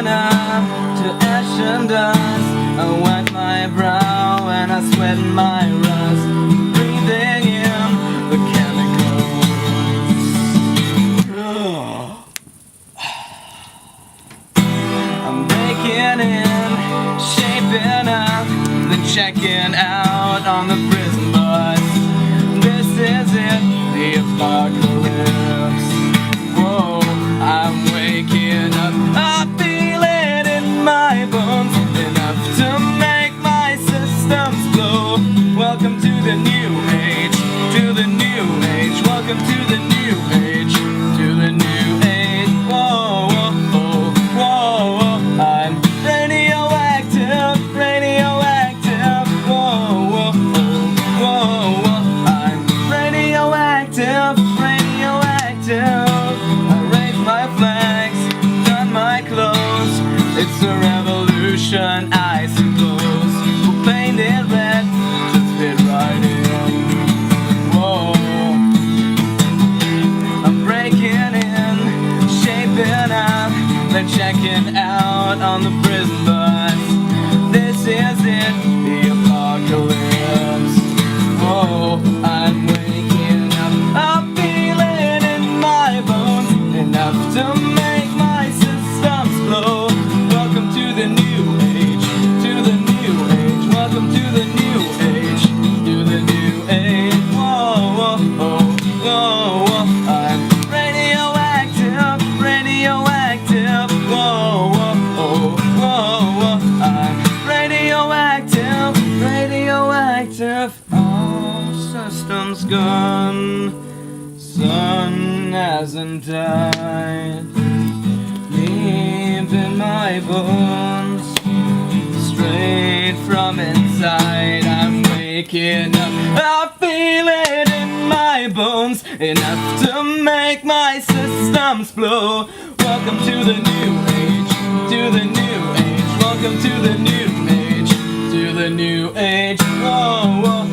shaping up to ash and dust. I wipe my brow and I sweat my rust, breathing in the chemicals. I'm breaking in, shaping up, then checking out on the prison bus. This is it, the apocalypse. Whoa, I'm waking up, I feel it in my bones, enough to make my systems blow. Welcome to the new age, to the new age. Welcome to the new age, to the new age. Whoa, whoa, whoa, whoa. I'm radioactive, radioactive. Whoa, whoa, whoa, whoa. I'm radioactive, radioactive. I raise my flags, don my clothes. It's a revolution, I suppose. We'll paint it red to fit right in. Whoa, I'm breaking in, shaping up, then checking out on the prison bus. This is it, the apocalypse. Whoa, I'm waking up, I feel it in my bones, enough to make my systems blow. Welcome to the new age, to the new age. Welcome to the new age, to the new age. Whoa, whoa, whoa, whoa, whoa. I'm radioactive, radioactive. Whoa, whoa, whoa, whoa. I'm radioactive, radioactive. All systems gone, sun hasn't died. Deep in my bones, straight from inside, I'm waking up, I feel it in my bones, enough to make my systems blow. Welcome to the new age, to the new age. Welcome to the new age, to the new age. Whoa, whoa.